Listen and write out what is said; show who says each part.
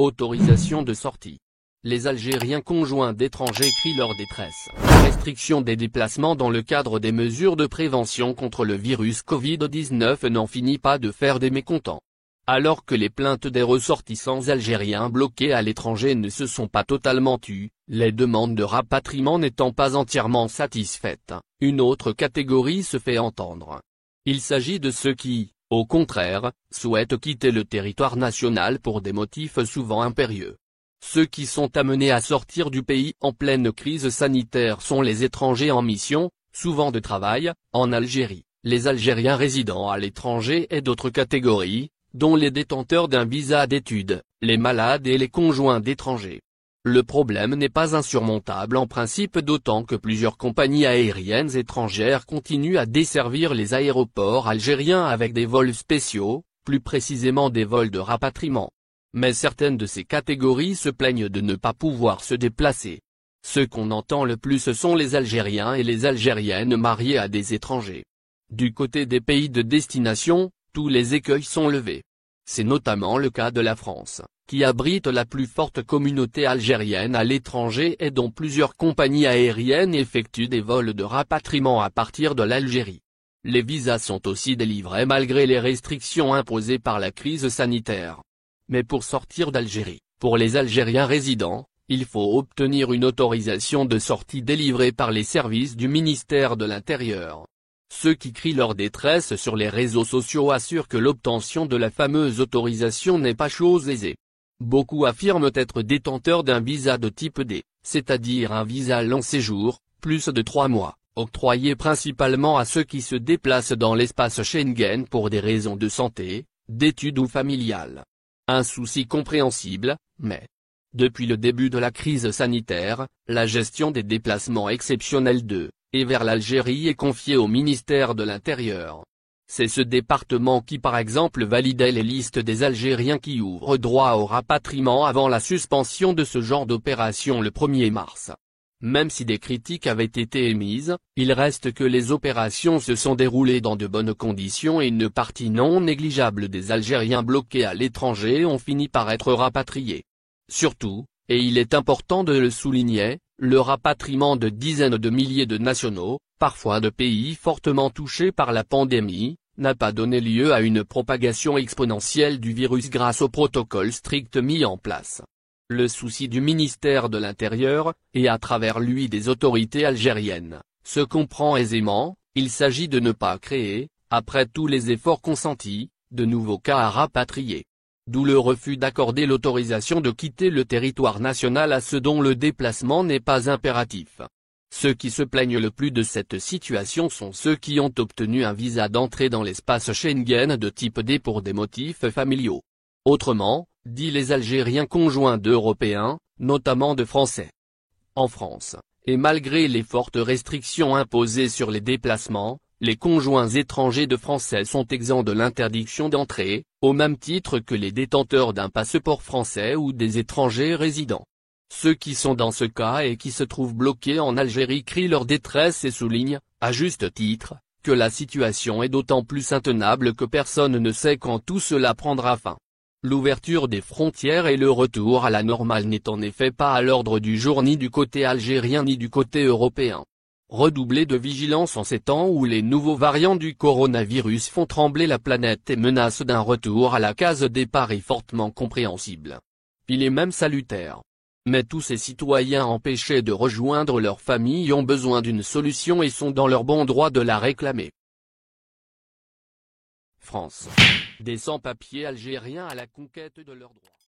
Speaker 1: Autorisation de sortie. Les Algériens conjoints d'étrangers crient leur détresse. Restriction des déplacements dans le cadre des mesures de prévention contre le virus Covid-19 n'en finit pas de faire des mécontents. Alors que les plaintes des ressortissants algériens bloqués à l'étranger ne se sont pas totalement tues, les demandes de rapatriement n'étant pas entièrement satisfaites, une autre catégorie se fait entendre. Il s'agit de ceux qui, au contraire, souhaitent quitter le territoire national pour des motifs souvent impérieux. Ceux qui sont amenés à sortir du pays en pleine crise sanitaire sont les étrangers en mission, souvent de travail, en Algérie, les Algériens résidant à l'étranger et d'autres catégories, dont les détenteurs d'un visa d'études, les malades et les conjoints d'étrangers. Le problème n'est pas insurmontable en principe, d'autant que plusieurs compagnies aériennes étrangères continuent à desservir les aéroports algériens avec des vols spéciaux, plus précisément des vols de rapatriement. Mais certaines de ces catégories se plaignent de ne pas pouvoir se déplacer. Ceux qu'on entend le plus sont les Algériens et les Algériennes mariés à des étrangers. Du côté des pays de destination, tous les écueils sont levés. C'est notamment le cas de la France, qui abrite la plus forte communauté algérienne à l'étranger et dont plusieurs compagnies aériennes effectuent des vols de rapatriement à partir de l'Algérie. Les visas sont aussi délivrés malgré les restrictions imposées par la crise sanitaire. Mais pour sortir d'Algérie, pour les Algériens résidents, il faut obtenir une autorisation de sortie délivrée par les services du ministère de l'Intérieur. Ceux qui crient leur détresse sur les réseaux sociaux assurent que l'obtention de la fameuse autorisation n'est pas chose aisée. Beaucoup affirment être détenteurs d'un visa de type D, c'est-à-dire un visa long séjour, plus de 3 mois, octroyé principalement à ceux qui se déplacent dans l'espace Schengen pour des raisons de santé, d'études ou familiales. Un souci compréhensible, mais depuis le début de la crise sanitaire, la gestion des déplacements exceptionnels de et vers l'Algérie est confiée au ministère de l'Intérieur. C'est ce département qui par exemple validait les listes des Algériens qui ouvrent droit au rapatriement avant la suspension de ce genre d'opération le 1er mars. Même si des critiques avaient été émises, il reste que les opérations se sont déroulées dans de bonnes conditions et une partie non négligeable des Algériens bloqués à l'étranger ont fini par être rapatriés. Surtout, et il est important de le souligner, le rapatriement de dizaines de milliers de nationaux, parfois de pays fortement touchés par la pandémie, n'a pas donné lieu à une propagation exponentielle du virus grâce au protocole strict mis en place. Le souci du ministère de l'Intérieur, et à travers lui des autorités algériennes, se comprend aisément, il s'agit de ne pas créer, après tous les efforts consentis, de nouveaux cas à rapatrier. D'où le refus d'accorder l'autorisation de quitter le territoire national à ceux dont le déplacement n'est pas impératif. Ceux qui se plaignent le plus de cette situation sont ceux qui ont obtenu un visa d'entrée dans l'espace Schengen de type D pour des motifs familiaux. Autrement, dit les Algériens conjoints d'Européens, notamment de Français. En France, et malgré les fortes restrictions imposées sur les déplacements, les conjoints étrangers de Français sont exempts de l'interdiction d'entrée, au même titre que les détenteurs d'un passeport français ou des étrangers résidents. Ceux qui sont dans ce cas et qui se trouvent bloqués en Algérie crient leur détresse et soulignent, à juste titre, que la situation est d'autant plus intenable que personne ne sait quand tout cela prendra fin. L'ouverture des frontières et le retour à la normale n'est en effet pas à l'ordre du jour ni du côté algérien ni du côté européen. Redoubler de vigilance en ces temps où les nouveaux variants du coronavirus font trembler la planète et menacent d'un retour à la case départ est fortement compréhensible. Il est même salutaire. Mais tous ces citoyens empêchés de rejoindre leur famille ont besoin d'une solution et sont dans leur bon droit de la réclamer. France. Des sans-papiers algériens à la conquête de leurs droits.